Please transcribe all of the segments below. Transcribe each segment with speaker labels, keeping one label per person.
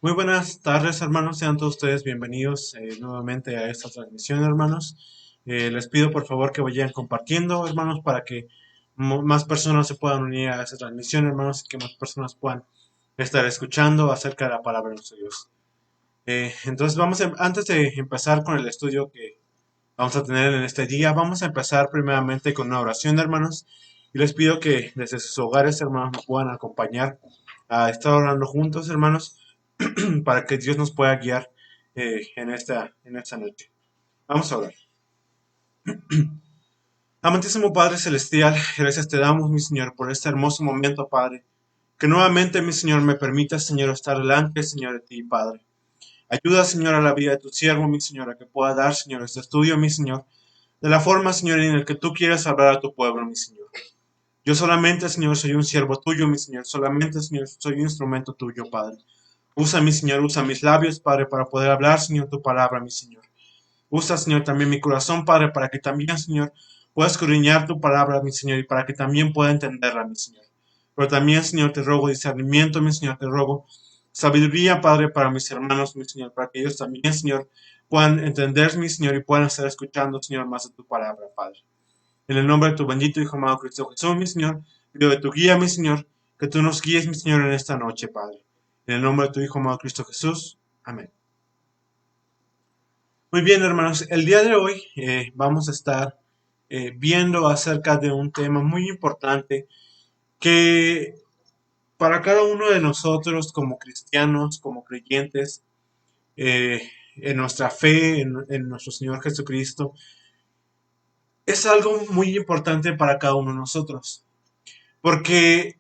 Speaker 1: Muy buenas tardes, hermanos. Sean todos ustedes bienvenidos nuevamente a esta transmisión, hermanos. Les pido por favor que vayan compartiendo, hermanos, para que más personas se puedan unir a esta transmisión, hermanos, y que más personas puedan estar escuchando acerca de la palabra de nuestro Dios. Entonces, antes de empezar con el estudio que vamos a tener en este día, vamos a empezar primeramente con una oración, hermanos. Y les pido que desde sus hogares, hermanos, nos puedan acompañar a estar orando juntos, hermanos, para que Dios nos pueda guiar en esta noche. Vamos a orar. Amantísimo Padre Celestial, gracias te damos, mi Señor, por este hermoso momento, Padre. Que nuevamente, mi Señor, me permita, Señor, estar delante, Señor, de ti, Padre. Ayuda, Señor, a la vida de tu siervo, mi Señor, a que pueda dar, Señor, este estudio, mi Señor, de la forma, Señor, en la que tú quieres hablar a tu pueblo, mi Señor. Yo solamente, Señor, soy un siervo tuyo, mi Señor. Solamente, Señor, soy un instrumento tuyo, Padre. Usa, mi Señor, usa mis labios, Padre, para poder hablar, Señor, tu palabra, mi Señor. Usa, Señor, también mi corazón, Padre, para que también, Señor, pueda escudriñar tu palabra, mi Señor, y para que también pueda entenderla, mi Señor. Pero también, Señor, te ruego discernimiento, mi Señor, te ruego sabiduría, Padre, para mis hermanos, mi Señor, para que ellos también, Señor, puedan entender, mi Señor, y puedan estar escuchando, Señor, más de tu palabra, Padre. En el nombre de tu bendito Hijo amado Cristo Jesús, mi Señor, pido de tu guía, mi Señor, que tú nos guíes, mi Señor, en esta noche, Padre. En el nombre de tu Hijo amado Cristo Jesús. Amén. Muy bien, hermanos, el día de hoy vamos a estar viendo acerca de un tema muy importante que para cada uno de nosotros como cristianos, como creyentes, en nuestra fe, en nuestro Señor Jesucristo, es algo muy importante para cada uno de nosotros, porque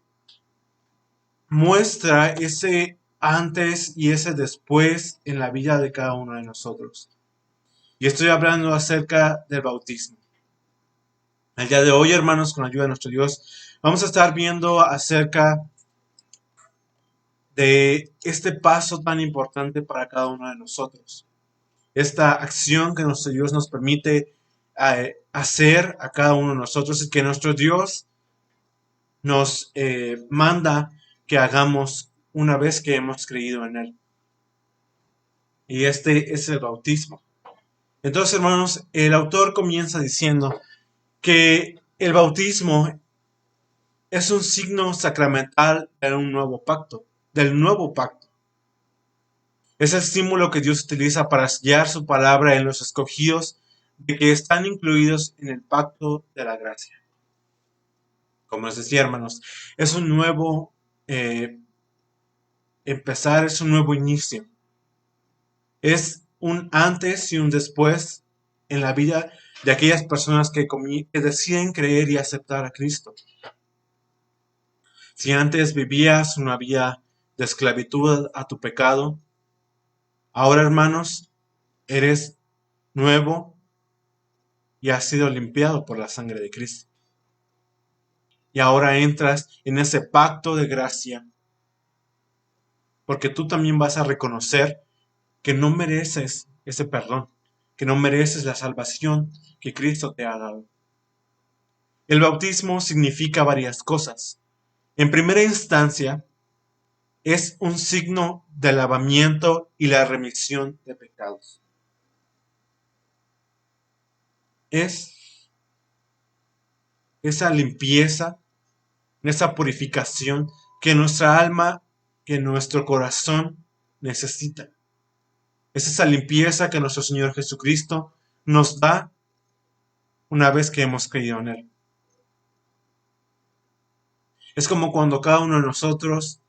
Speaker 1: muestra ese antes y ese después en la vida de cada uno de nosotros. Y estoy hablando acerca del bautismo. El día de hoy, hermanos, con la ayuda de nuestro Dios, vamos a estar viendo acerca de este paso tan importante para cada uno de nosotros. Esta acción que nuestro Dios nos permite hacer a cada uno de nosotros y que nuestro Dios nos manda que hagamos una vez que hemos creído en Él. Y este es el bautismo. Entonces, hermanos, el autor comienza diciendo que el bautismo es un signo sacramental de un nuevo pacto, del nuevo pacto. Es el símbolo que Dios utiliza para sellar su palabra en los escogidos de que están incluidos en el pacto de la gracia. Como les decía, hermanos, es un nuevo empezar, es un nuevo inicio. Es un antes y un después en la vida de aquellas personas que deciden creer y aceptar a Cristo. Si antes vivías una vida de esclavitud a tu pecado, ahora, hermanos, eres nuevo y has sido limpiado por la sangre de Cristo. Y ahora entras en ese pacto de gracia, porque tú también vas a reconocer que no mereces ese perdón, que no mereces la salvación que Cristo te ha dado. El bautismo significa varias cosas. En primera instancia, es un signo de lavamiento y la remisión de pecados. Es esa limpieza, esa purificación que nuestra alma, que nuestro corazón necesita. Es esa limpieza que nuestro Señor Jesucristo nos da una vez que hemos creído en Él. Es como cuando cada uno de nosotros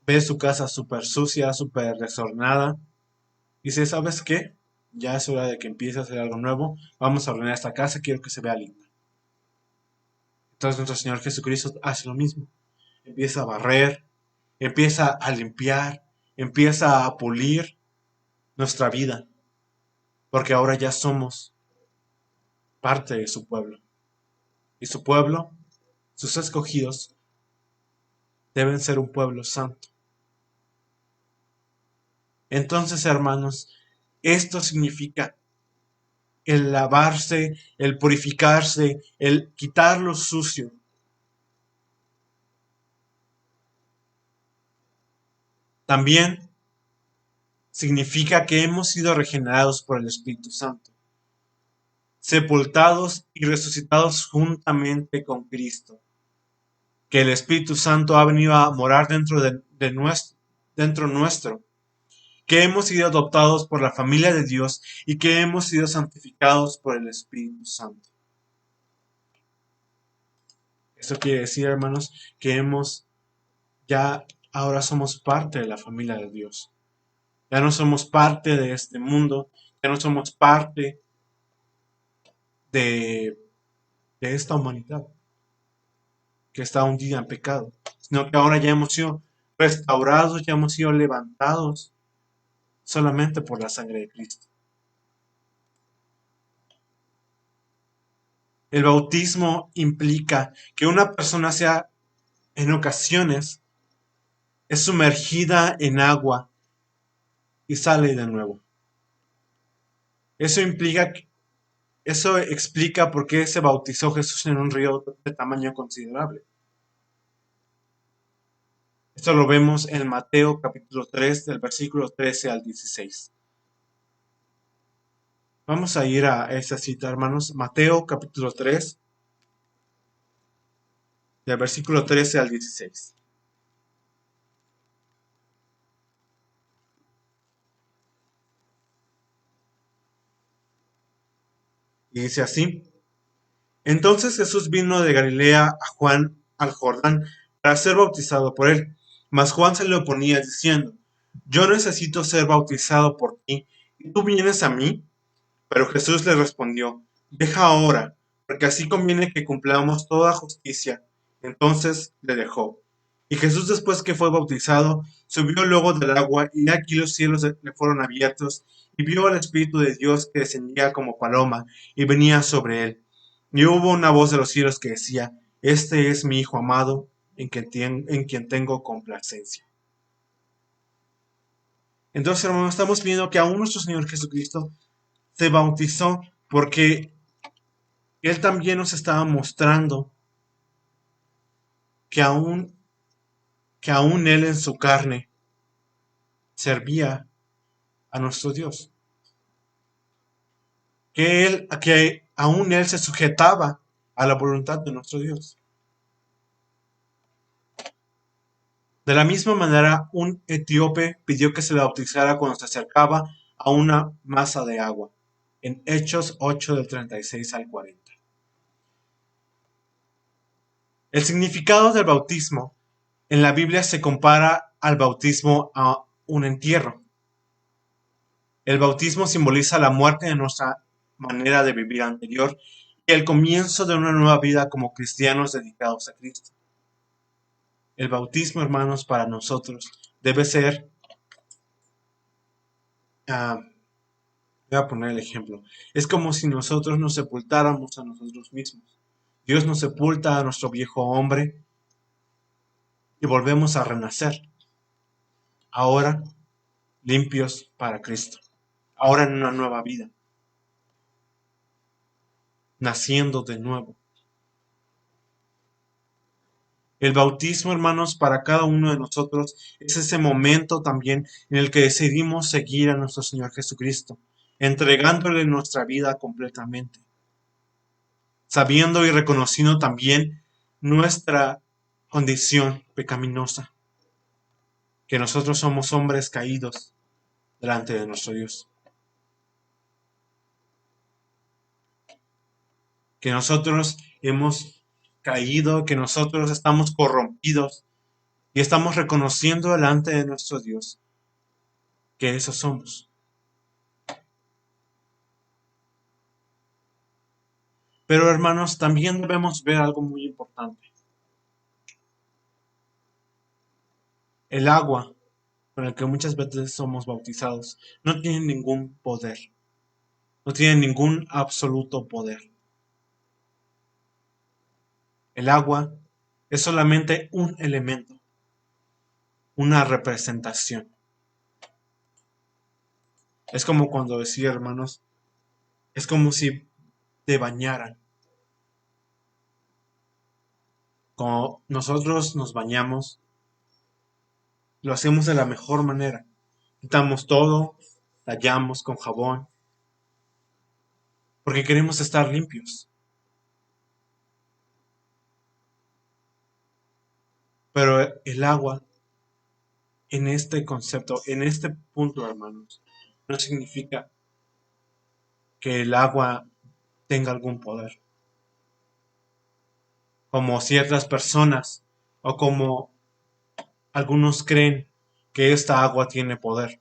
Speaker 1: ve su casa súper sucia, súper desordenada, y dice, ¿sabes qué? Ya es hora de que empiece a hacer algo nuevo. Vamos a ordenar esta casa, quiero que se vea linda. Entonces nuestro Señor Jesucristo hace lo mismo. Empieza a barrer, empieza a limpiar, empieza a pulir nuestra vida, porque ahora ya somos parte de su pueblo. Y su pueblo, sus escogidos, deben ser un pueblo santo. Entonces, hermanos, esto significa el lavarse, el purificarse, el quitar lo sucio. También significa que hemos sido regenerados por el Espíritu Santo, sepultados y resucitados juntamente con Cristo, que el Espíritu Santo ha venido a morar dentro nuestro, que hemos sido adoptados por la familia de Dios y que hemos sido santificados por el Espíritu Santo. Eso quiere decir, hermanos, que ya ahora somos parte de la familia de Dios. Ya no somos parte de este mundo, ya no somos parte de, de esta humanidad que está hundida en pecado, sino que ahora ya hemos sido restaurados, ya hemos sido levantados solamente por la sangre de Cristo. El bautismo implica que una persona sea, en ocasiones, es sumergida en agua y sale de nuevo. Eso implica, eso explica por qué se bautizó Jesús en un río de tamaño considerable. Esto lo vemos en Mateo capítulo 3, del versículo 13 al 16. Vamos a ir a esa cita, hermanos. Mateo capítulo 3, del versículo 13 al 16. Y dice así: Entonces Jesús vino de Galilea a Juan al Jordán para ser bautizado por él. Mas Juan se le oponía diciendo: Yo necesito ser bautizado por ti, ¿y tú vienes a mí? Pero Jesús le respondió: Deja ahora, porque así conviene que cumplamos toda justicia. Entonces le dejó. Y Jesús, después que fue bautizado, subió luego del agua, y aquí los cielos le fueron abiertos, y vio al Espíritu de Dios que descendía como paloma, y venía sobre él. Y hubo una voz de los cielos que decía: Este es mi Hijo amado, en quien tengo complacencia. Entonces, hermanos, estamos viendo que aún nuestro Señor Jesucristo se bautizó porque Él también nos estaba mostrando que aún Él en su carne servía a nuestro Dios. Que aún Él se sujetaba a la voluntad de nuestro Dios. De la misma manera, un etíope pidió que se le bautizara cuando se acercaba a una masa de agua, en Hechos 8 del 36 al 40. El significado del bautismo en la Biblia se compara al bautismo a un entierro. El bautismo simboliza la muerte de nuestra manera de vivir anterior y el comienzo de una nueva vida como cristianos dedicados a Cristo. El bautismo, hermanos, para nosotros debe ser, voy a poner el ejemplo, es como si nosotros nos sepultáramos a nosotros mismos. Dios nos sepulta a nuestro viejo hombre y volvemos a renacer, ahora limpios para Cristo, ahora en una nueva vida, naciendo de nuevo. El bautismo, hermanos, para cada uno de nosotros es ese momento también en el que decidimos seguir a nuestro Señor Jesucristo, entregándole nuestra vida completamente, sabiendo y reconociendo también nuestra condición pecaminosa, que nosotros somos hombres caídos delante de nuestro Dios, que nosotros hemos caído, que nosotros estamos corrompidos y estamos reconociendo delante de nuestro Dios que eso somos. Pero hermanos, también debemos ver algo muy importante. El agua con el que muchas veces somos bautizados no tiene ningún poder, no tiene ningún absoluto poder. El agua es solamente un elemento, una representación. Es como cuando decía, hermanos, Es como si te bañaran. Como nosotros nos bañamos, lo hacemos de la mejor manera. Quitamos todo, tallamos con jabón, porque queremos estar limpios. Pero el agua, en este concepto, en este punto, hermanos, no significa que el agua tenga algún poder. Como ciertas personas o como algunos creen que esta agua tiene poder.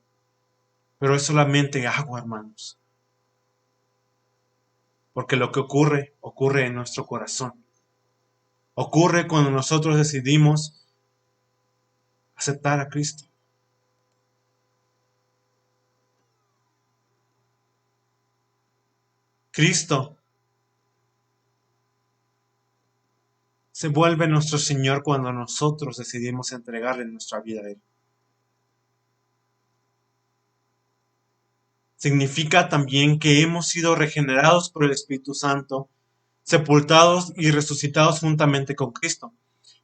Speaker 1: Pero es solamente agua, hermanos. Porque lo que ocurre, ocurre en nuestro corazón. Ocurre cuando nosotros decidimos aceptar a Cristo. Cristo se vuelve nuestro Señor cuando nosotros decidimos entregarle nuestra vida a Él. Significa también que hemos sido regenerados por el Espíritu Santo, sepultados y resucitados juntamente con Cristo.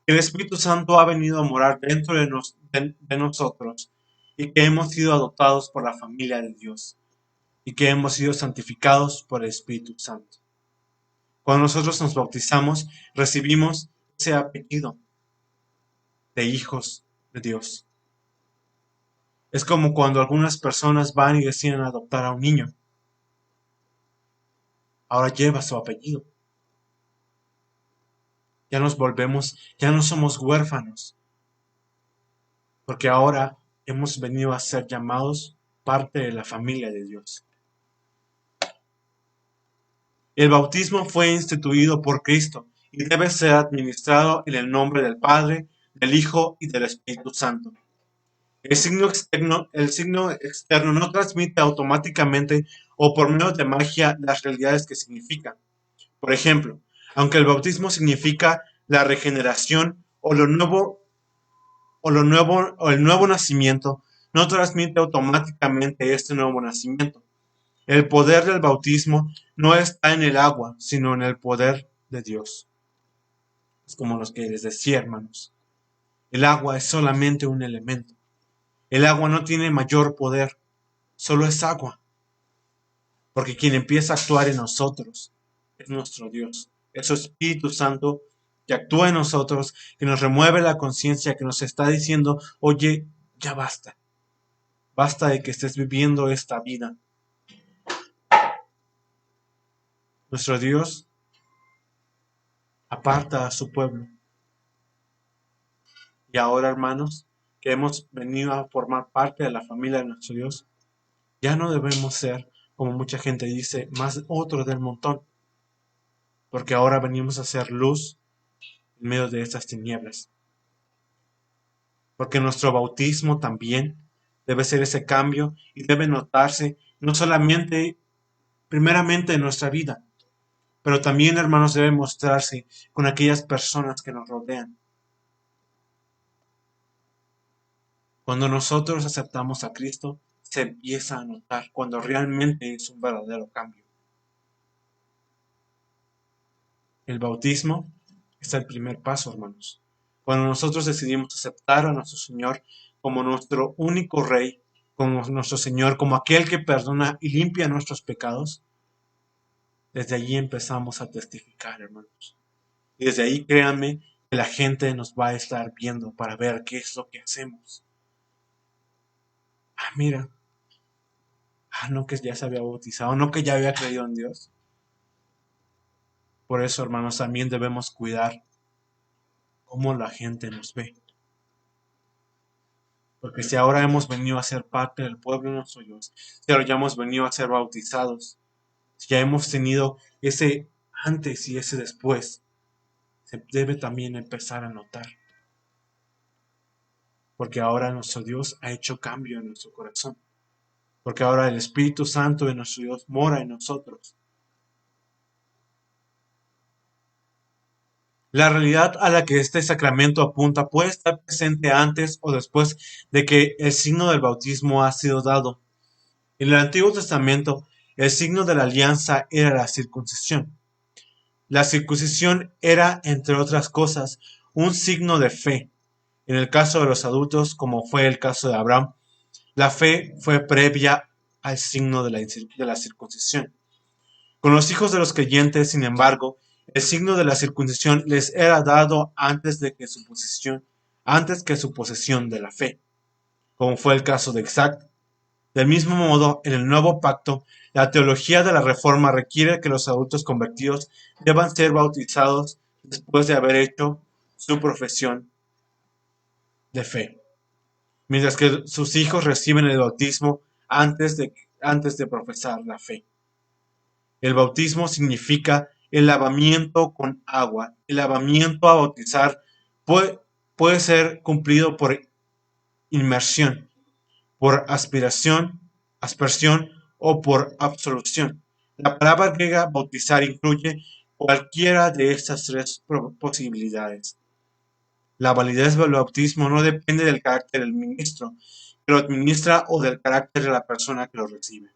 Speaker 1: El Espíritu Santo ha venido a morar dentro de nosotros y que hemos sido adoptados por la familia de Dios y que hemos sido santificados por el Espíritu Santo. Cuando nosotros nos bautizamos, recibimos ese apellido de hijos de Dios. Es como cuando algunas personas van y deciden adoptar a un niño. Ahora lleva su apellido. Ya nos volvemos, ya no somos huérfanos, porque ahora hemos venido a ser llamados parte de la familia de Dios. El bautismo fue instituido por Cristo y debe ser administrado en el nombre del Padre, del Hijo y del Espíritu Santo. El signo externo no transmite automáticamente o por medio de magia las realidades que significa. Por ejemplo, aunque el bautismo significa la regeneración o el nuevo nacimiento, no transmite automáticamente este nuevo nacimiento. El poder del bautismo no está en el agua, sino en el poder de Dios. Es como los que les decía, hermanos. El agua es solamente un elemento. El agua no tiene mayor poder, solo es agua. Porque quien empieza a actuar en nosotros es nuestro Dios. Es su Espíritu Santo que actúa en nosotros, que nos remueve la conciencia, que nos está diciendo, oye, ya basta. Basta de que estés viviendo esta vida. Nuestro Dios aparta a su pueblo. Y ahora, hermanos, que hemos venido a formar parte de la familia de nuestro Dios, ya no debemos ser, como mucha gente dice, más otro del montón. Porque ahora venimos a ser luz en medio de estas tinieblas. Porque nuestro bautismo también debe ser ese cambio y debe notarse no solamente, primeramente en nuestra vida, pero también, hermanos, debe mostrarse con aquellas personas que nos rodean. Cuando nosotros aceptamos a Cristo, se empieza a notar cuando realmente es un verdadero cambio. El bautismo es el primer paso, hermanos. Cuando nosotros decidimos aceptar a nuestro Señor como nuestro único Rey, como nuestro Señor, como aquel que perdona y limpia nuestros pecados, desde allí empezamos a testificar, hermanos. Y desde ahí, créanme, que la gente nos va a estar viendo para ver qué es lo que hacemos. Ah, mira. Ah, no que ya se había bautizado, no que ya había creído en Dios. Por eso, hermanos, también debemos cuidar cómo la gente nos ve. Porque si ahora hemos venido a ser parte del pueblo de nuestro Dios, si ahora ya hemos venido a ser bautizados, si ya hemos tenido ese antes y ese después, se debe también empezar a notar. Porque ahora nuestro Dios ha hecho cambio en nuestro corazón. Porque ahora el Espíritu Santo de nuestro Dios mora en nosotros. La realidad a la que este sacramento apunta puede estar presente antes o después de que el signo del bautismo ha sido dado. En el Antiguo Testamento, El signo de la alianza era la circuncisión. La circuncisión era, entre otras cosas, un signo de fe. En el caso de los adultos, como fue el caso de Abraham, la fe fue previa al signo de la circuncisión. Con los hijos de los creyentes, sin embargo, el signo de la circuncisión les era dado antes que su posesión de la fe, como fue el caso de Isaac. Del mismo modo, en el nuevo pacto, la teología de la Reforma requiere que los adultos convertidos deban ser bautizados después de haber hecho su profesión de fe, mientras que sus hijos reciben el bautismo antes de profesar la fe. El bautismo significa el lavamiento con agua. El lavamiento a bautizar puede ser cumplido por inmersión, por aspersión o por absolución. La palabra griega bautizar incluye cualquiera de estas tres posibilidades. La validez del bautismo no depende del carácter del ministro que lo administra o del carácter de la persona que lo recibe.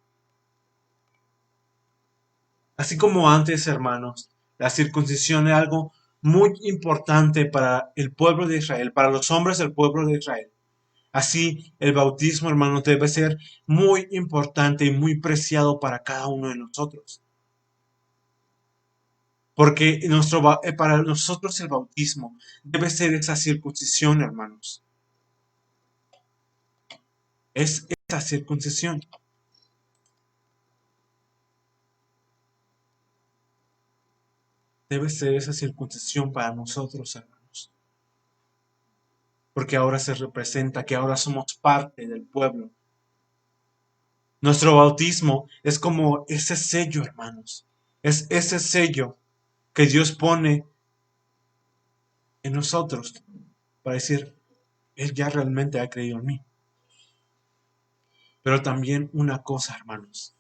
Speaker 1: Así como antes, hermanos, la circuncisión es algo muy importante para el pueblo de Israel, para los hombres del pueblo de Israel. Así, el bautismo, hermanos, debe ser muy importante y muy preciado para cada uno de nosotros. Porque para nosotros el bautismo debe ser esa circuncisión, hermanos. Es esa circuncisión. Debe ser esa circuncisión para nosotros, hermanos. Porque ahora se representa que ahora somos parte del pueblo. Nuestro bautismo es como ese sello, hermanos. Es ese sello que Dios pone en nosotros para decir, Él ya realmente ha creído en mí. Pero también una cosa, hermanos.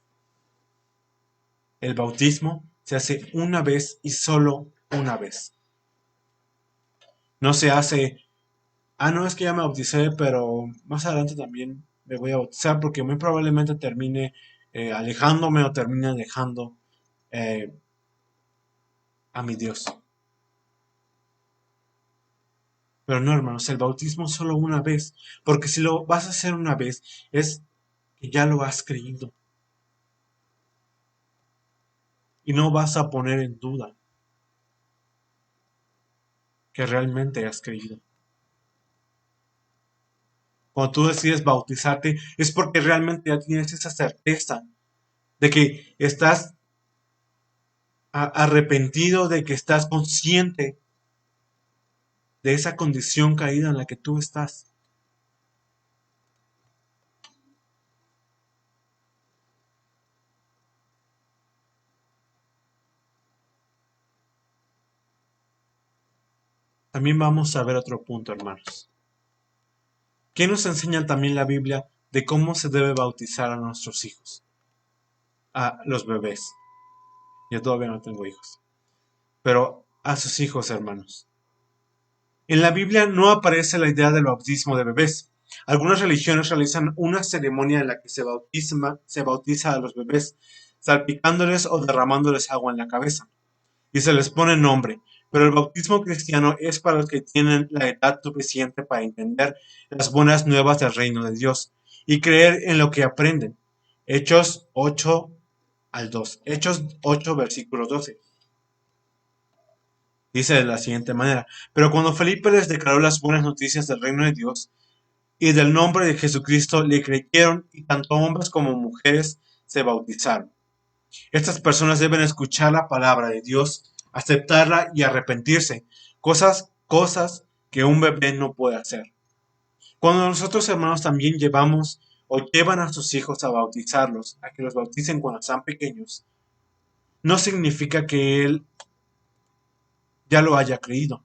Speaker 1: El bautismo se hace una vez y solo una vez. No se hace, no es que ya me bauticé, pero más adelante también me voy a bautizar porque muy probablemente termine alejándome o termine dejando a mi Dios. Pero no, hermanos, el bautismo solo una vez, porque si lo vas a hacer una vez, es que ya lo has creído. Y no vas a poner en duda que realmente has creído. Cuando tú decides bautizarte, es porque realmente ya tienes esa certeza de que estás arrepentido, de que estás consciente de esa condición caída en la que tú estás. También vamos a ver otro punto, hermanos. ¿Qué nos enseña también la Biblia de cómo se debe bautizar a nuestros hijos? A los bebés. Yo todavía no tengo hijos. Pero a sus hijos, hermanos. En la Biblia no aparece la idea del bautismo de bebés. Algunas religiones realizan una ceremonia en la que se bautiza a los bebés, salpicándoles o derramándoles agua en la cabeza, y se les pone nombre. Pero el bautismo cristiano es para los que tienen la edad suficiente para entender las buenas nuevas del reino de Dios y creer en lo que aprenden. Hechos 8 al 2. Hechos 8, versículo 12. Dice de la siguiente manera: pero cuando Felipe les declaró las buenas noticias del reino de Dios y del nombre de Jesucristo, le creyeron, y tanto hombres como mujeres se bautizaron. Estas personas deben escuchar la palabra de Dios, aceptarla y arrepentirse, cosas que un bebé no puede hacer. Cuando nosotros, hermanos, también llevamos o llevan a sus hijos a bautizarlos, a que los bauticen cuando están pequeños, no significa que él ya lo haya creído,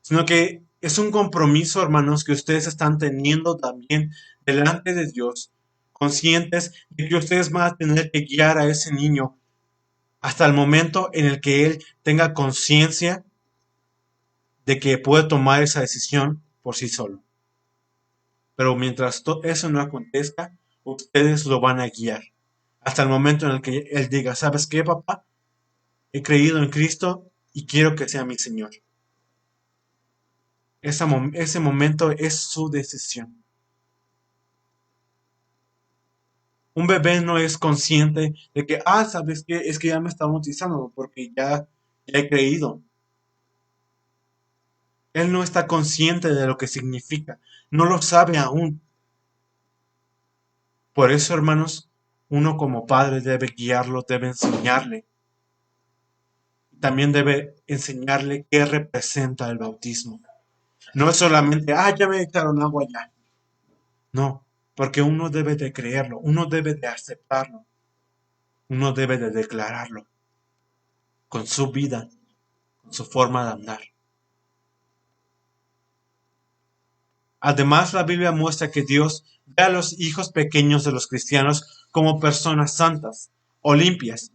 Speaker 1: sino que es un compromiso, hermanos, que ustedes están teniendo también delante de Dios, conscientes de que ustedes van a tener que guiar a ese niño hasta el momento en el que él tenga conciencia de que puede tomar esa decisión por sí solo. Pero mientras eso no acontezca, ustedes lo van a guiar. hasta el momento en el que Él diga, ¿sabes qué, papá? He creído en Cristo y quiero que sea mi Señor. Ese momento es su decisión. Un bebé no es consciente de que, ¿sabes qué? Es que ya me está bautizando porque ya he creído. Él no está consciente de lo que significa, no lo sabe aún. Por eso, hermanos, uno como padre debe guiarlo, debe enseñarle. También debe enseñarle qué representa el bautismo. No es solamente, ya me echaron agua ya. No, porque uno debe de creerlo, uno debe de aceptarlo, uno debe de declararlo con su vida, con su forma de andar. Además, la Biblia muestra que Dios ve a los hijos pequeños de los cristianos como personas santas o limpias,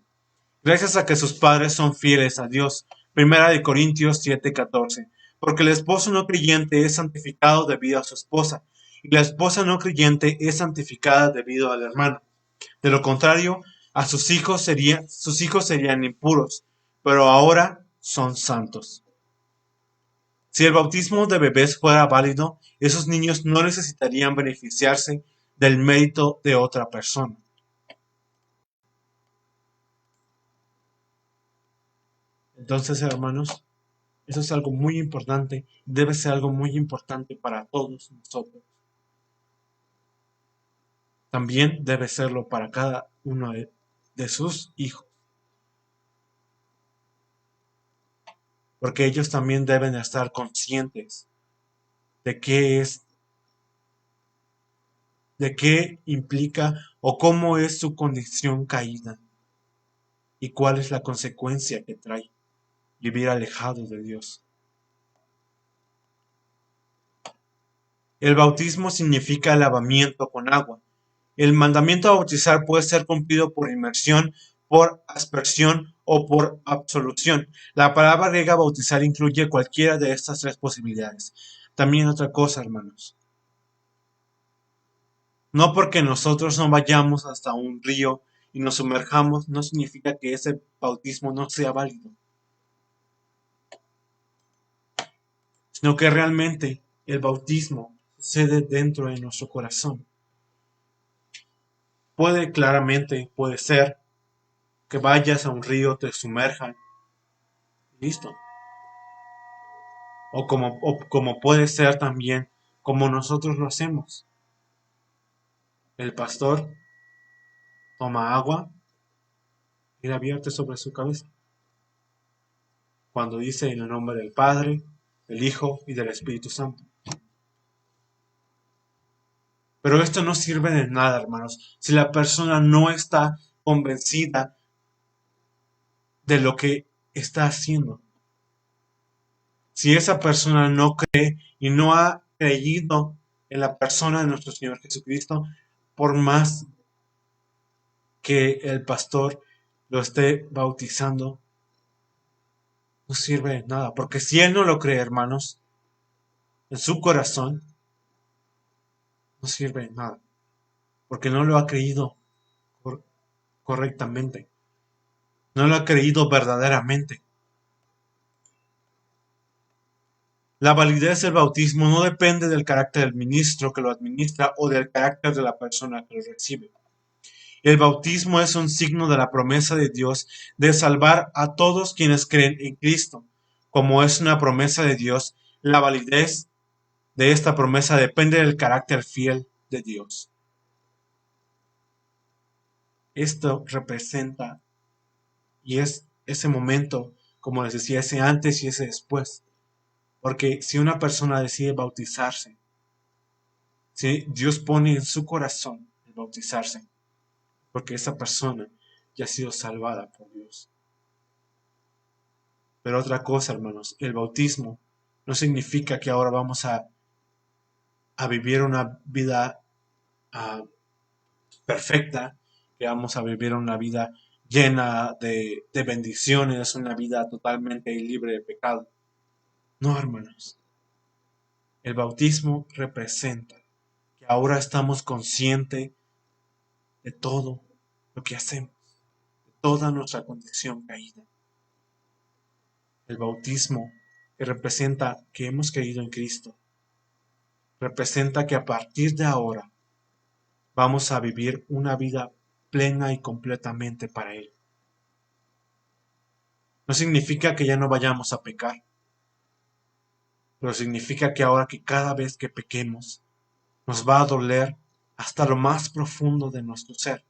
Speaker 1: gracias a que sus padres son fieles a Dios. Primera de Corintios 7:14. Porque el esposo no creyente es santificado debido a su esposa, y la esposa no creyente es santificada debido al hermano. De lo contrario, sus hijos serían impuros, pero ahora son santos. Si el bautismo de bebés fuera válido, esos niños no necesitarían beneficiarse del mérito de otra persona. Entonces, hermanos, eso es algo muy importante, debe ser algo muy importante para todos nosotros. También debe serlo para cada uno de sus hijos, porque ellos también deben estar conscientes de de qué implica o cómo es su condición caída y cuál es la consecuencia que trae vivir alejado de Dios. El bautismo significa lavamiento con agua. El mandamiento a bautizar puede ser cumplido por inmersión, por aspersión o por absolución. La palabra griega bautizar incluye cualquiera de estas tres posibilidades. También otra cosa, hermanos. No porque nosotros no vayamos hasta un río y nos sumerjamos, no significa que ese bautismo no sea válido, sino que realmente el bautismo sucede dentro de nuestro corazón. Puede ser que vayas a un río, te sumerjan, listo. O como puede ser también como nosotros lo hacemos. El pastor toma agua y la vierte sobre su cabeza. Cuando dice en el nombre del Padre, del Hijo y del Espíritu Santo. Pero esto no sirve de nada, hermanos, si la persona no está convencida de lo que está haciendo. Si esa persona no cree y no ha creído en la persona de nuestro Señor Jesucristo, por más que el pastor lo esté bautizando, no sirve de nada. Porque si él no lo cree, hermanos, en su corazón, no sirve de nada. Porque no lo ha creído correctamente. No lo ha creído verdaderamente. La validez del bautismo no depende del carácter del ministro que lo administra o del carácter de la persona que lo recibe. El bautismo es un signo de la promesa de Dios de salvar a todos quienes creen en Cristo. Como es una promesa de Dios, la validez de esta promesa depende del carácter fiel de Dios. Esto representa y es ese momento, como les decía, ese antes y ese después. Porque si una persona decide bautizarse, si Dios pone en su corazón el bautizarse, porque esa persona ya ha sido salvada por Dios. Pero otra cosa, hermanos, el bautismo no significa que ahora vamos a vivir una vida uh, perfecta, que vamos a vivir una vida llena de bendiciones, una vida totalmente libre de pecado. No, hermanos. El bautismo representa que ahora estamos conscientes de todo, lo que hacemos, de toda nuestra condición caída. El bautismo, que representa que hemos creído en Cristo, representa que a partir de ahora vamos a vivir una vida plena y completamente para Él. No significa que ya no vayamos a pecar, pero significa que ahora que cada vez que pequemos, nos va a doler hasta lo más profundo de nuestro ser.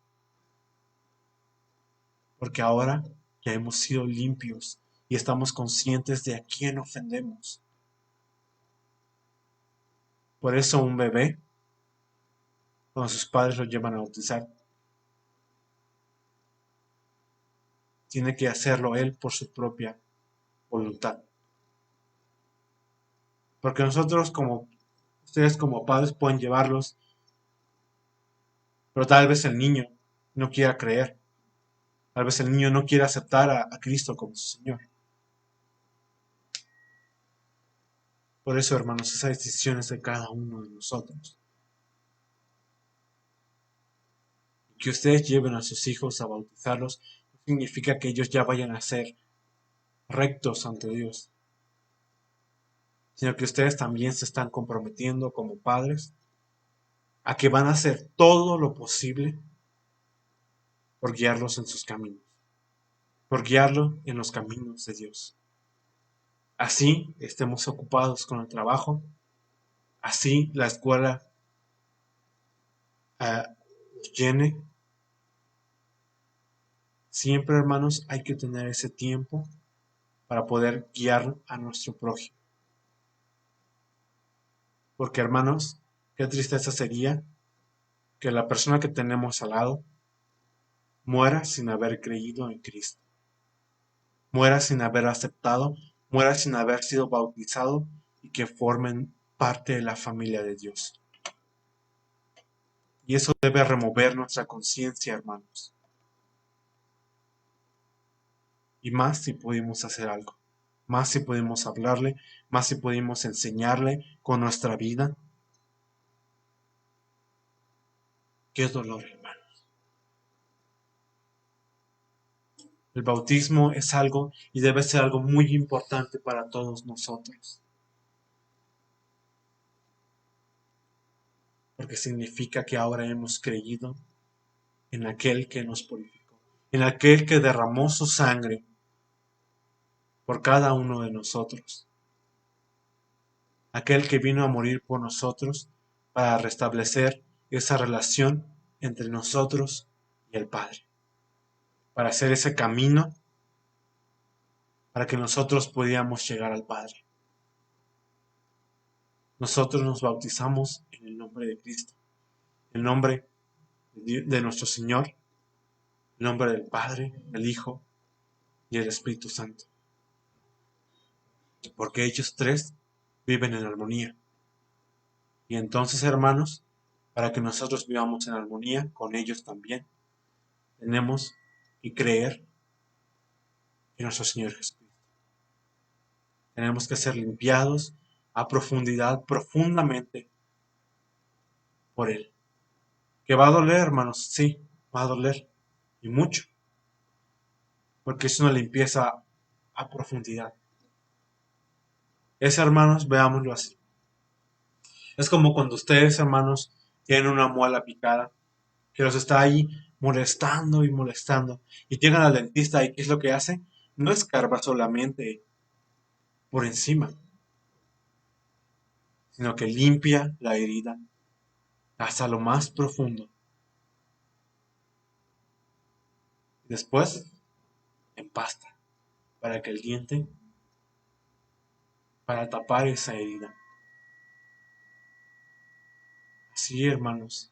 Speaker 1: Porque ahora ya hemos sido limpios y estamos conscientes de a quién ofendemos. Por eso un bebé, cuando sus padres lo llevan a bautizar, tiene que hacerlo él por su propia voluntad. Porque ustedes como padres pueden llevarlos, pero tal vez el niño no quiera creer. Tal vez el niño no quiera aceptar a Cristo como su Señor. Por eso, hermanos, esa decisión es de cada uno de nosotros. Que ustedes lleven a sus hijos a bautizarlos no significa que ellos ya vayan a ser rectos ante Dios, sino que ustedes también se están comprometiendo como padres a que van a hacer todo lo posible por guiarlos en sus caminos, por guiarlo en los caminos de Dios. Así estemos ocupados con el trabajo, así la escuela nos llene. Siempre, hermanos, hay que tener ese tiempo para poder guiar a nuestro prójimo. Porque, hermanos, qué tristeza sería que la persona que tenemos al lado muera sin haber creído en Cristo, muera sin haber aceptado, muera sin haber sido bautizado y que formen parte de la familia de Dios. Y eso debe remover nuestra conciencia, hermanos. Y más si pudimos hacer algo, más si pudimos hablarle, más si pudimos enseñarle con nuestra vida. Qué dolor, hermano. El bautismo es algo y debe ser algo muy importante para todos nosotros. Porque significa que ahora hemos creído en aquel que nos purificó, en aquel que derramó su sangre por cada uno de nosotros, aquel que vino a morir por nosotros para restablecer esa relación entre nosotros y el Padre, para hacer ese camino para que nosotros pudiéramos llegar al Padre. Nosotros nos bautizamos en el nombre de Cristo, en el nombre de nuestro Señor, en el nombre del Padre, del Hijo y el Espíritu Santo. Porque ellos tres viven en armonía. Y entonces, hermanos, para que nosotros vivamos en armonía con ellos también, tenemos que creer en nuestro Señor Jesucristo. Tenemos que ser limpiados a profundidad, profundamente por Él. ¿Que va a doler, hermanos? Sí, va a doler. Y mucho. Porque es una limpieza a profundidad. Es, hermanos, veámoslo así. Es como cuando ustedes, hermanos, tienen una muela picada que los está ahí molestando y molestando. Y llegan al dentista y ¿qué es lo que hace? No escarba solamente por encima, sino que limpia la herida hasta lo más profundo. Después, empasta para que el diente, para tapar esa herida. Así, hermanos,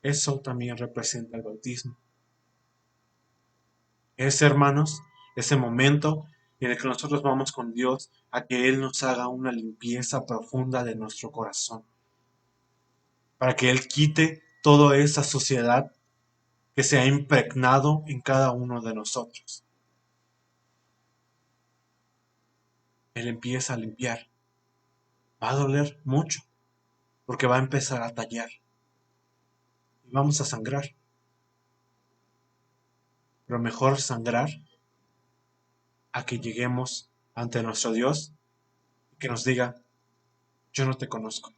Speaker 1: eso también representa el bautismo. Es, hermanos, ese momento en el que nosotros vamos con Dios a que Él nos haga una limpieza profunda de nuestro corazón, para que Él quite toda esa suciedad que se ha impregnado en cada uno de nosotros. Él empieza a limpiar. Va a doler mucho, porque va a empezar a tallar. Y vamos a sangrar. pero mejor sangrar a que lleguemos ante nuestro Dios y que nos diga, yo no te conozco.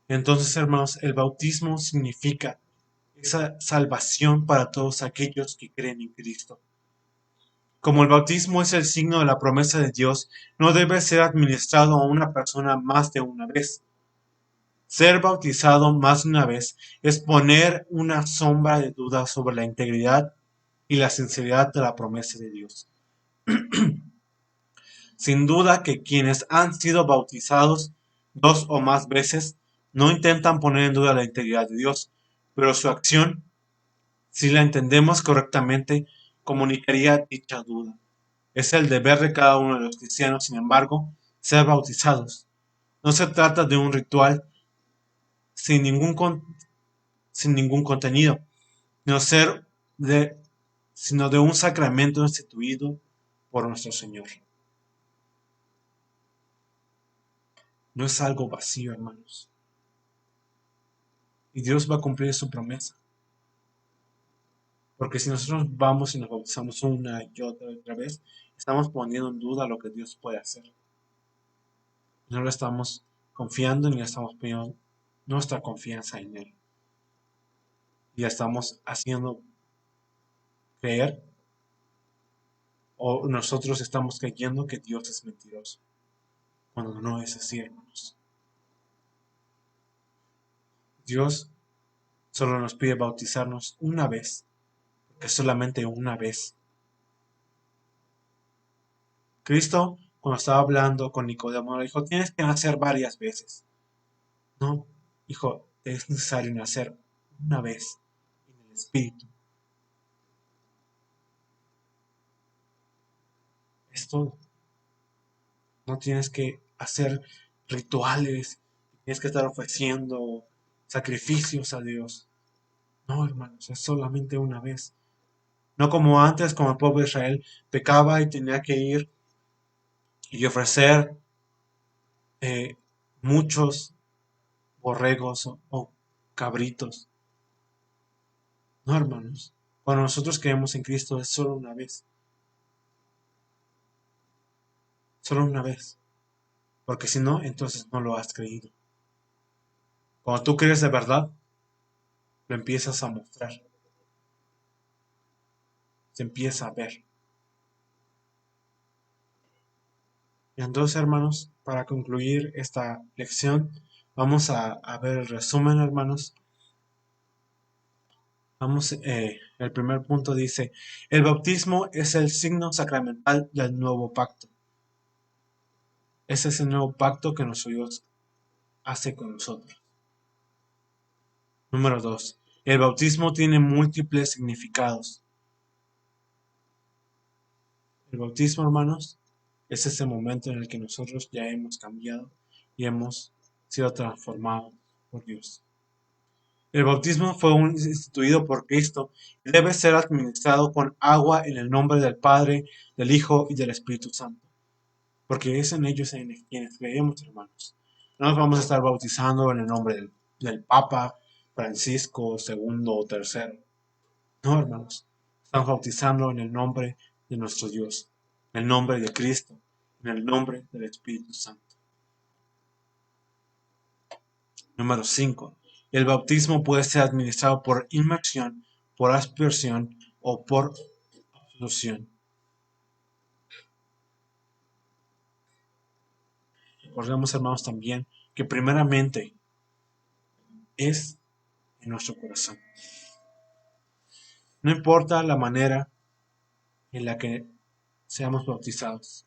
Speaker 1: Entonces, hermanos, el bautismo significa esa salvación para todos aquellos que creen en Cristo. Como el bautismo es el signo de la promesa de Dios, no debe ser administrado a una persona más de una vez. Ser bautizado más de una vez es poner una sombra de duda sobre la integridad y la sinceridad de la promesa de Dios. Sin duda que quienes han sido bautizados 2 o más veces no intentan poner en duda la integridad de Dios, pero su acción, si la entendemos correctamente, comunicaría dicha duda. Es el deber de cada uno de los cristianos, sin embargo, ser bautizados. No se trata de un ritual sin ningún, sin ningún contenido, sino, de, sino de un sacramento instituido por nuestro Señor. No es algo vacío, hermanos. Y Dios va a cumplir su promesa. Porque si nosotros vamos y nos bautizamos una y otra vez, estamos poniendo en duda lo que Dios puede hacer. No lo estamos confiando ni estamos poniendo nuestra confianza en Él. Y estamos haciendo creer, o nosotros estamos creyendo que Dios es mentiroso, cuando no es así, hermanos. Dios solo nos pide bautizarnos una vez, porque solamente una vez. Cristo, cuando estaba hablando con Nicodemo, le dijo, tienes que nacer varias veces. No, hijo, es necesario nacer una vez en el Espíritu. Es todo. No tienes que hacer rituales, tienes que estar ofreciendo sacrificios a Dios. No, hermanos, es solamente una vez. No como antes, como el pueblo de Israel pecaba y tenía que ir y ofrecer muchos borregos o cabritos. No, hermanos. Cuando nosotros creemos en Cristo es solo una vez. Solo una vez. Porque si no, entonces no lo has creído. Cuando tú crees de verdad, lo empiezas a mostrar. Se empieza a ver. Y entonces, hermanos, para concluir esta lección, vamos a ver el resumen, hermanos. Vamos, el primer punto dice, el bautismo es el signo sacramental del nuevo pacto. Ese es el nuevo pacto que nuestro Dios hace con nosotros. Número 2. El bautismo tiene múltiples significados. El bautismo, hermanos, es ese momento en el que nosotros ya hemos cambiado y hemos sido transformados por Dios. El bautismo fue instituido por Cristo y debe ser administrado con agua en el nombre del Padre, del Hijo y del Espíritu Santo. Porque es en ellos en quienes creemos, hermanos. No nos vamos a estar bautizando en el nombre del Papa Francisco segundo o tercero. No, hermanos. Estamos bautizando en el nombre de nuestro Dios, en el nombre de Cristo, en el nombre del Espíritu Santo. Número 5. El bautismo puede ser administrado por inmersión, por aspersión o por absolución. Recordemos, hermanos, también que primeramente es en nuestro corazón. No importa la manera en la que seamos bautizados,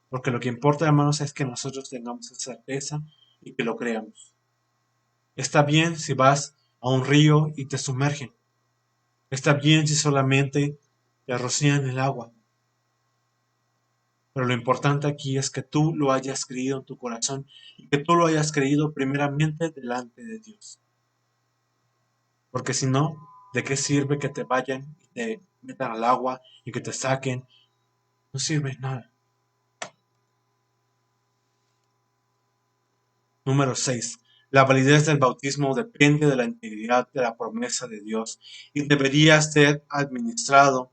Speaker 1: porque lo que importa, hermanos, es que nosotros tengamos esa certeza y que lo creamos. Está bien si vas a un río y te sumergen. Está bien si solamente te rocían el agua. Pero lo importante aquí es que tú lo hayas creído en tu corazón y que tú lo hayas creído primeramente delante de Dios. Porque si no, ¿de qué sirve que te vayan y te metan al agua y que te saquen? No sirve nada. Número 6. La validez del bautismo depende de la integridad de la promesa de Dios y debería ser administrado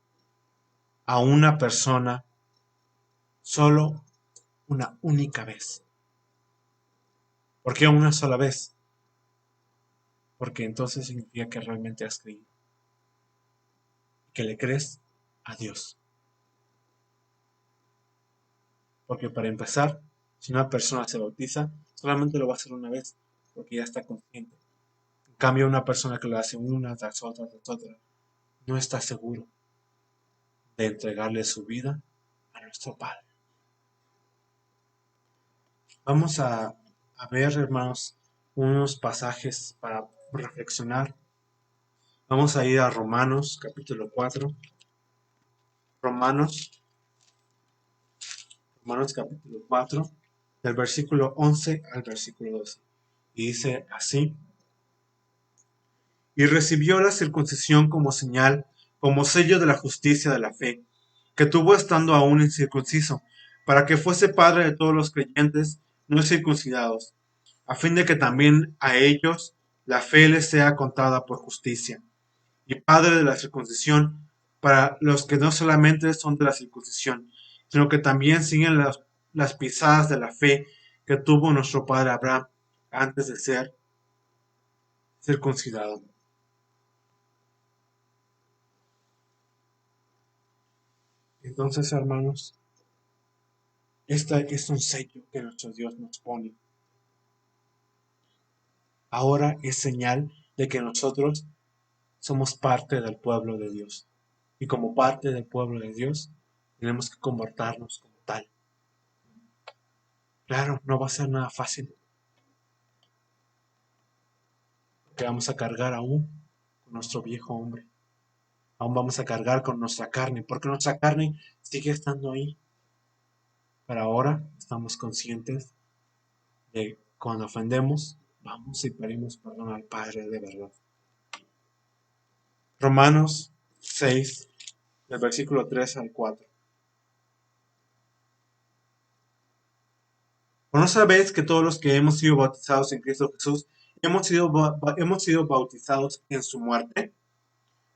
Speaker 1: a una persona solo una única vez. ¿Por qué una sola vez? Porque entonces significa que realmente has creído, que le crees a Dios. Porque para empezar, si una persona se bautiza, solamente lo va a hacer una vez, porque ya está consciente. En cambio, una persona que lo hace una tras otra, no está seguro de entregarle su vida a nuestro Padre. Vamos a ver, hermanos, unos pasajes para reflexionar. Vamos a ir a Romanos, capítulo 4. Romanos, Romanos capítulo 4, del versículo 11 al versículo 12. Y dice así: y recibió la circuncisión como señal, como sello de la justicia de la fe, que tuvo estando aún incircunciso, para que fuese padre de todos los creyentes no circuncidados, a fin de que también a ellos la fe les sea contada por justicia, y padre de la circuncisión para los que no solamente son de la circuncisión, sino que también siguen las pisadas de la fe que tuvo nuestro padre Abraham antes de ser circuncidado. Entonces, hermanos, este es un sello que nuestro Dios nos pone. Ahora es señal de que nosotros somos parte del pueblo de Dios. Y como parte del pueblo de Dios, tenemos que comportarnos como tal. Claro, no va a ser nada fácil, porque vamos a cargar aún con nuestro viejo hombre. Aún vamos a cargar con nuestra carne, porque nuestra carne sigue estando ahí. Pero ahora estamos conscientes de cuando ofendemos, vamos y pedimos perdón al Padre de verdad. Romanos 6, del versículo 3 al 4. ¿O no sabéis que todos los que hemos sido bautizados en Cristo Jesús hemos sido bautizados en su muerte?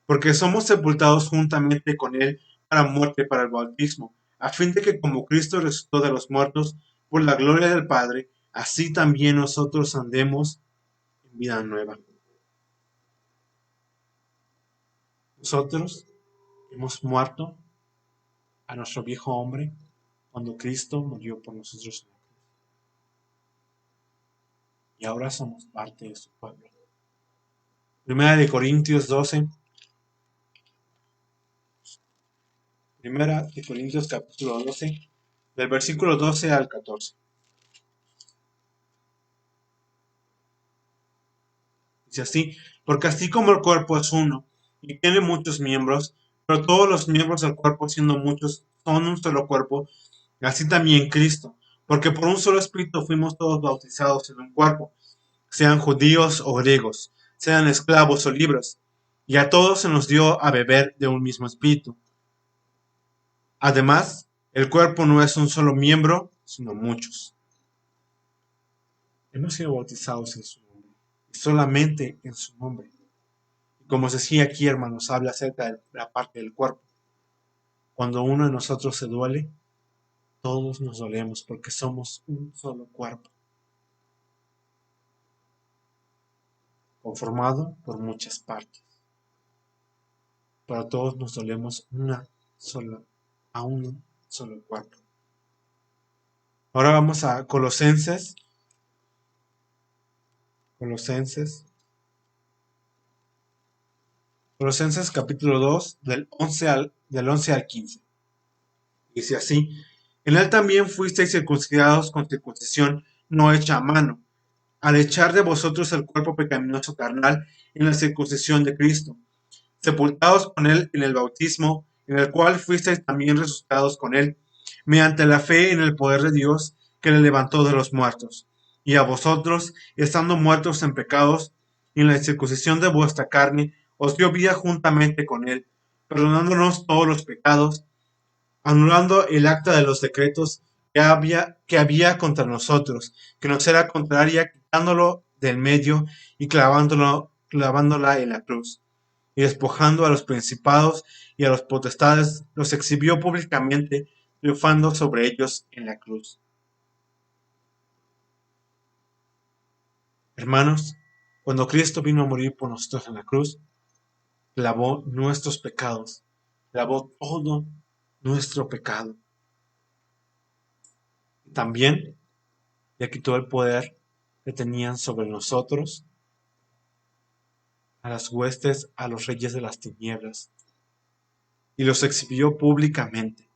Speaker 1: Porque somos sepultados juntamente con Él para muerte para el bautismo, a fin de que como Cristo resucitó de los muertos por la gloria del Padre, así también nosotros andemos en vida nueva. Nosotros hemos muerto a nuestro viejo hombre cuando Cristo murió por nosotros. Y ahora somos parte de su pueblo. Primera de Corintios 12. Primera de Corintios capítulo 12, del versículo 12 al 14. Dice así: porque así como el cuerpo es uno y tiene muchos miembros, pero todos los miembros del cuerpo siendo muchos son un solo cuerpo, así también Cristo, porque por un solo espíritu fuimos todos bautizados en un cuerpo, sean judíos o griegos, sean esclavos o libres, y a todos se nos dio a beber de un mismo espíritu. Además, el cuerpo no es un solo miembro, sino muchos. Hemos sido bautizados en su nombre, y solamente en su nombre. Como os decía aquí, hermanos, habla acerca de la parte del cuerpo. Cuando uno de nosotros se duele, todos nos dolemos porque somos un solo cuerpo, conformado por muchas partes. Pero todos nos dolemos a un solo cuerpo. Ahora vamos a Colosenses. Colosenses capítulo 2, del 11 al 15. Dice así: en él también fuisteis circuncidados con circuncisión no hecha a mano, al echar de vosotros el cuerpo pecaminoso carnal en la circuncisión de Cristo, sepultados con él en el bautismo, en el cual fuisteis también resucitados con él, mediante la fe en el poder de Dios que le levantó de los muertos. Y a vosotros, estando muertos en pecados, y en la circuncisión de vuestra carne, os dio vida juntamente con él, perdonándonos todos los pecados, anulando el acta de los decretos que había contra nosotros, que nos era contraria, quitándolo del medio y clavándola en la cruz. Y despojando a los principados y a los potestades, los exhibió públicamente, triunfando sobre ellos en la cruz. Hermanos, cuando Cristo vino a morir por nosotros en la cruz, lavó nuestros pecados, lavó todo nuestro pecado. También le quitó el poder que tenían sobre nosotros, a las huestes, a los reyes de las tinieblas, y los exhibió públicamente,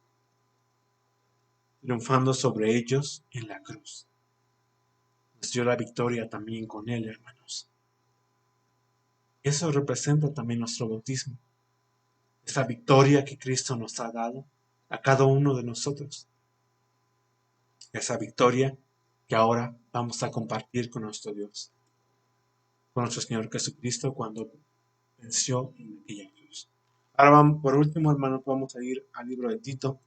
Speaker 1: triunfando sobre ellos en la cruz. Nos dio la victoria también con él, hermanos. Eso representa también nuestro bautismo, esa victoria que Cristo nos ha dado a cada uno de nosotros, esa victoria que ahora vamos a compartir con nuestro Dios, con nuestro Señor Jesucristo cuando venció en aquella cruz. Ahora vamos, por último, hermanos, vamos a ir al libro de Tito.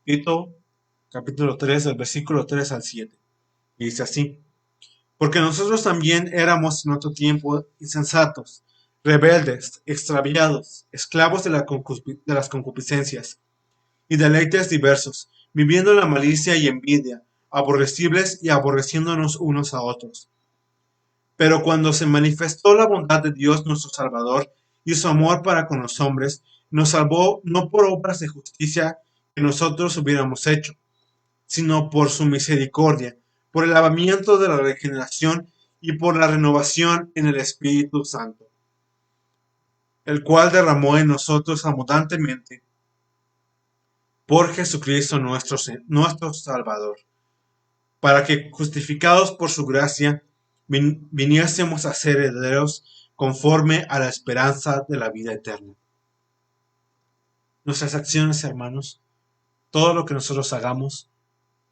Speaker 1: Tito, capítulo 3, del versículo 3 al 7. Y dice así: porque nosotros también éramos en otro tiempo insensatos, rebeldes, extraviados, esclavos de las concupiscencias y deleites diversos, viviendo en la malicia y envidia, aborrecibles y aborreciéndonos unos a otros. Pero cuando se manifestó la bondad de Dios nuestro Salvador y su amor para con los hombres, nos salvó no por obras de justicia que nosotros hubiéramos hecho, sino por su misericordia, por el lavamiento de la regeneración y por la renovación en el Espíritu Santo, el cual derramó en nosotros abundantemente por Jesucristo nuestro Salvador, para que, justificados por su gracia, viniésemos a ser herederos conforme a la esperanza de la vida eterna. Nuestras acciones, hermanos, todo lo que nosotros hagamos,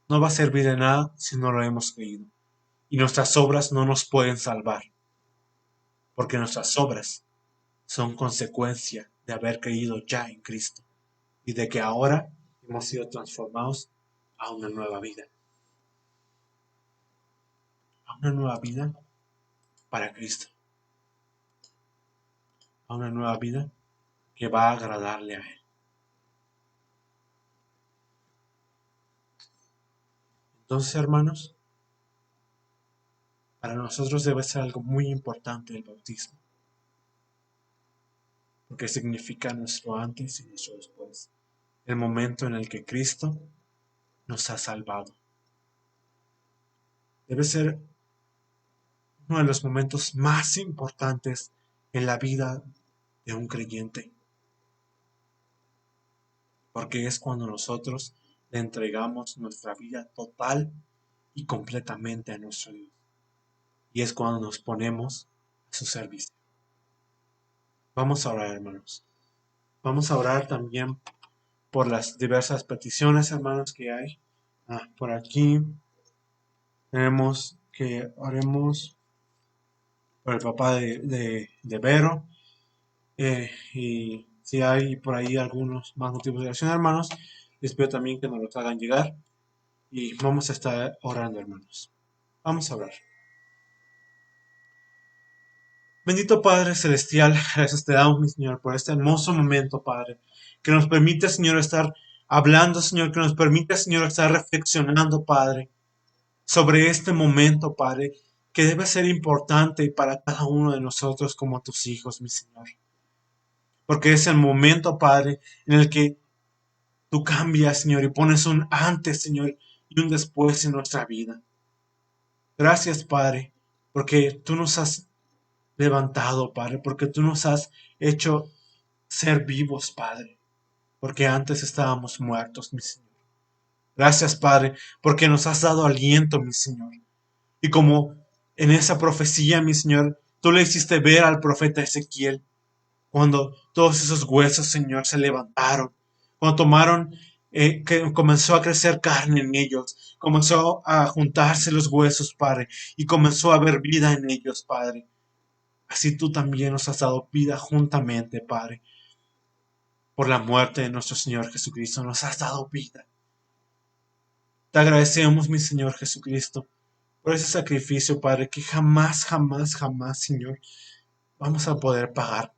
Speaker 1: no va a servir de nada si no lo hemos creído. Y nuestras obras no nos pueden salvar, porque nuestras obras son consecuencia de haber creído ya en Cristo y de que ahora hemos sido transformados a una nueva vida. A una nueva vida para Cristo. A una nueva vida que va a agradarle a Él. Entonces, hermanos, para nosotros debe ser algo muy importante el bautismo, porque significa nuestro antes y nuestro después, el momento en el que Cristo nos ha salvado. Debe ser uno de los momentos más importantes en la vida de un creyente, porque es cuando nosotros le entregamos nuestra vida total y completamente a nuestro Dios, y es cuando nos ponemos a su servicio. Vamos a orar, hermanos. Vamos a orar también por las diversas peticiones, hermanos, que hay. Por aquí tenemos que oremos por el papá de Vero. Y si hay por ahí algunos más motivos de oración, hermanos, les pido también que nos los hagan llegar. Y vamos a estar orando, hermanos. Vamos a orar. Bendito Padre Celestial, gracias te damos, mi Señor, por este hermoso momento, Padre, que nos permite, Señor, estar hablando, Señor, que nos permite, Señor, estar reflexionando, Padre, sobre este momento, Padre, que debe ser importante para cada uno de nosotros como tus hijos, mi Señor. Porque es el momento, Padre, en el que tú cambias, Señor, y pones un antes, Señor, y un después en nuestra vida. Gracias, Padre, porque tú nos has levantado, Padre, porque tú nos has hecho ser vivos, Padre, porque antes estábamos muertos, mi Señor. Gracias, Padre, porque nos has dado aliento, mi Señor. Y como en esa profecía, mi Señor, tú le hiciste ver al profeta Ezequiel, cuando todos esos huesos, Señor, se levantaron, cuando tomaron, que comenzó a crecer carne en ellos, comenzó a juntarse los huesos, Padre, y comenzó a haber vida en ellos, Padre. Así tú también nos has dado vida juntamente, Padre. Por la muerte de nuestro Señor Jesucristo nos has dado vida. Te agradecemos, mi Señor Jesucristo, por ese sacrificio, Padre, que jamás, jamás, jamás, Señor, vamos a poder pagar.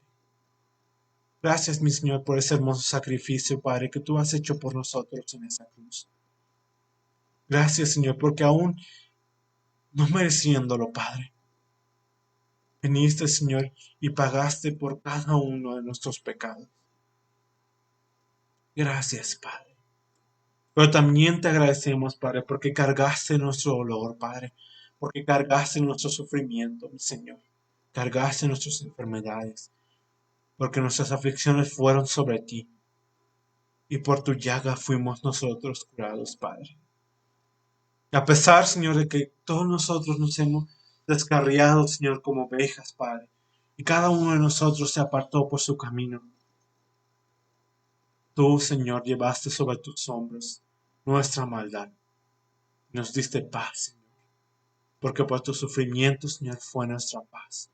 Speaker 1: Gracias, mi Señor, por ese hermoso sacrificio, Padre, que tú has hecho por nosotros en esa cruz. Gracias, Señor, porque aún no mereciéndolo, Padre, viniste, Señor, y pagaste por cada uno de nuestros pecados. Gracias, Padre. Pero también te agradecemos, Padre, porque cargaste nuestro dolor, Padre, porque cargaste nuestro sufrimiento, mi Señor. Cargaste nuestras enfermedades, porque nuestras aflicciones fueron sobre ti, y por tu llaga fuimos nosotros curados, Padre. Y a pesar, Señor, de que todos nosotros nos hemos descarriado, Señor, como ovejas, Padre, y cada uno de nosotros se apartó por su camino, tú, Señor, llevaste sobre tus hombros nuestra maldad, y nos diste paz, Señor, porque por tu sufrimiento, Señor, fue nuestra paz.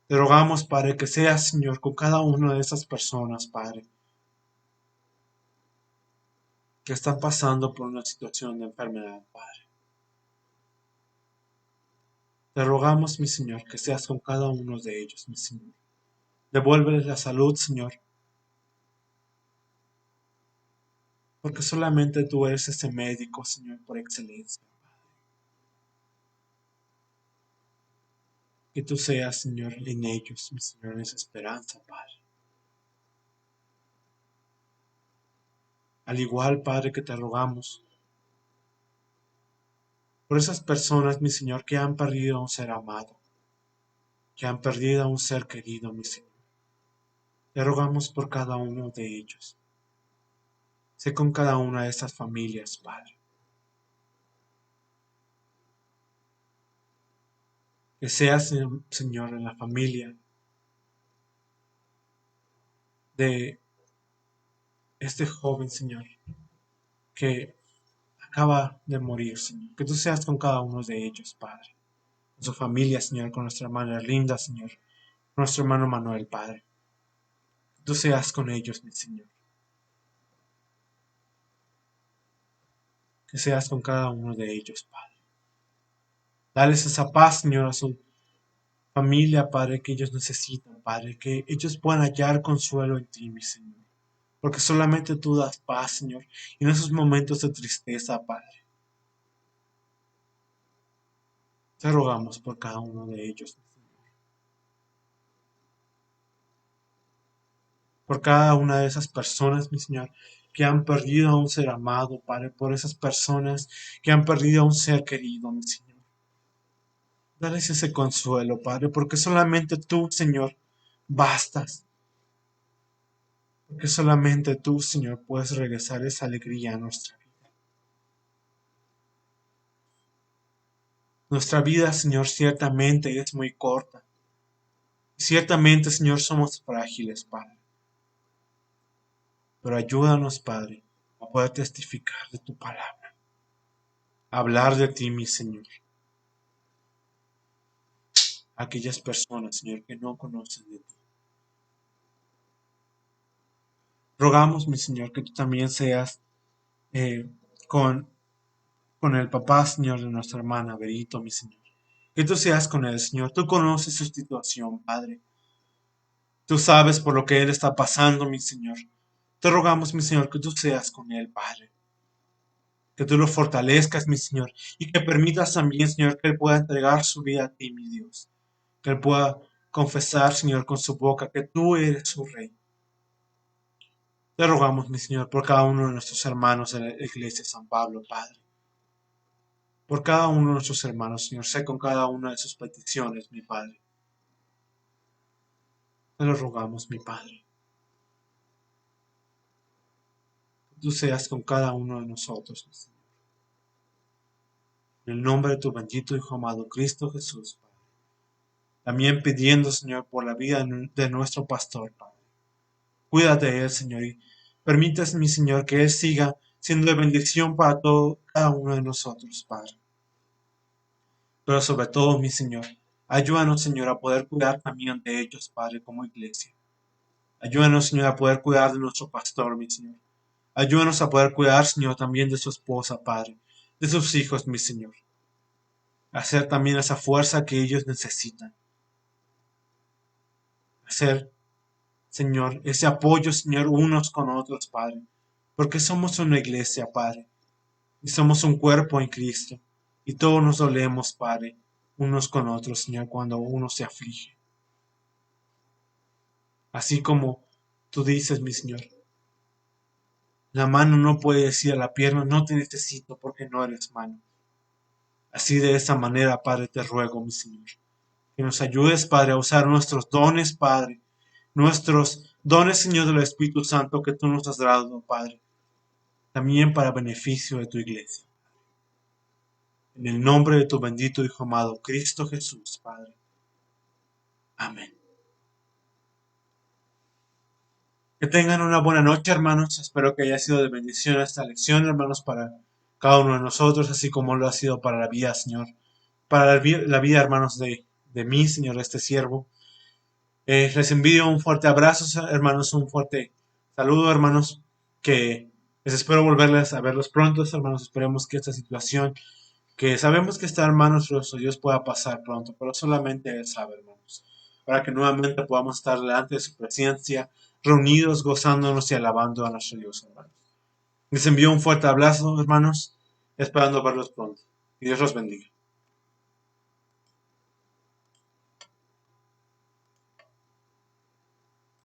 Speaker 1: Te rogamos, Padre, que seas, Señor, con cada una de esas personas, Padre, que están pasando por una situación de enfermedad, Padre. Te rogamos, mi Señor, que seas con cada uno de ellos, mi Señor. Devuélveles la salud, Señor, porque solamente tú eres ese médico, Señor, por excelencia. Que tú seas, Señor, en ellos, mi Señor, en esa esperanza, Padre. Al igual, Padre, que te rogamos por esas personas, mi Señor, que han perdido a un ser amado, que han perdido a un ser querido, mi Señor. Te rogamos por cada uno de ellos. Sé con cada una de esas familias, Padre. Que seas, Señor, en la familia de este joven, Señor, que acaba de morir, Señor. Que tú seas con cada uno de ellos, Padre. Con su familia, Señor, con nuestra hermana Linda, Señor. Con nuestro hermano Manuel, Padre. Que tú seas con ellos, mi Señor. Que seas con cada uno de ellos, Padre. Dales esa paz, Señor, a su familia, Padre, que ellos necesitan, Padre. Que ellos puedan hallar consuelo en ti, mi Señor. Porque solamente tú das paz, Señor. Y en esos momentos de tristeza, Padre. Te rogamos por cada uno de ellos, por cada una de esas personas, mi Señor, que han perdido a un ser amado, Padre, por esas personas que han perdido a un ser querido, mi Señor. Dales ese consuelo, Padre, porque solamente tú, Señor, bastas. Porque solamente tú, Señor, puedes regresar esa alegría a nuestra vida. Nuestra vida, Señor, ciertamente es muy corta. Ciertamente, Señor, somos frágiles, Padre. Pero ayúdanos, Padre, a poder testificar de tu palabra. A hablar de ti, mi Señor. A aquellas personas, Señor, que no conocen de ti. Rogamos, mi Señor, que tú también seas eh, con, con el papá, Señor, de nuestra hermana Berito, mi Señor. Que tú seas con él, Señor. Tú conoces su situación, Padre. Tú sabes por lo que él está pasando, mi Señor. Te rogamos, mi Señor, que tú seas con él, Padre. Que tú lo fortalezcas, mi Señor. Y que permitas también, Señor, que él pueda entregar su vida a ti, mi Dios. Que él pueda confesar, Señor, con su boca que tú eres su Rey. Te rogamos, mi Señor, por cada uno de nuestros hermanos de la Iglesia de San Pablo, Padre. Por cada uno de nuestros hermanos, Señor, sé con cada una de sus peticiones, mi Padre. Te lo rogamos, mi Padre. Que tú seas con cada uno de nosotros, mi Señor. En el nombre de tu bendito Hijo amado, Cristo Jesús, Padre. También pidiendo, Señor, por la vida de nuestro pastor, Padre. Cuídate de él, Señor, y permitas, mi Señor, que él siga siendo de bendición para todo, cada uno de nosotros, Padre. Pero sobre todo, mi Señor, ayúdanos, Señor, a poder cuidar también de ellos, Padre, como iglesia. Ayúdanos, Señor, a poder cuidar de nuestro pastor, mi Señor. Ayúdanos a poder cuidar, Señor, también de su esposa, Padre, de sus hijos, mi Señor. Hacer también esa fuerza que ellos necesitan. Hacer, Señor, ese apoyo, Señor, unos con otros, Padre. Porque somos una iglesia, Padre. Y somos un cuerpo en Cristo. Y todos nos dolemos, Padre, unos con otros, Señor, cuando uno se aflige. Así como tú dices, mi Señor, la mano no puede decir a la pierna, no te necesito porque no eres mano. Así de esa manera, Padre, te ruego, mi Señor, que nos ayudes, Padre, a usar nuestros dones, Padre, nuestros dones, Señor, del Espíritu Santo que tú nos has dado, Padre, también para beneficio de tu iglesia. En el nombre de tu bendito Hijo amado, Cristo Jesús, Padre. Amén. Que tengan una buena noche, hermanos. Espero que haya sido de bendición esta lección, hermanos, para cada uno de nosotros, así como lo ha sido para la vida, Señor. Para la vida, hermanos, de mí, Señor, este siervo. Les envío un fuerte abrazo, hermanos, un fuerte saludo, hermanos, que les espero volverles a verlos pronto, hermanos. Esperemos que esta situación, que sabemos que está en manos de nuestro Dios, pueda pasar pronto, pero solamente Él sabe, hermanos, para que nuevamente podamos estar delante de su presencia, reunidos, gozándonos y alabando a nuestro Dios, hermanos. Les envío un fuerte abrazo, hermanos, esperando verlos pronto. Y Dios los bendiga.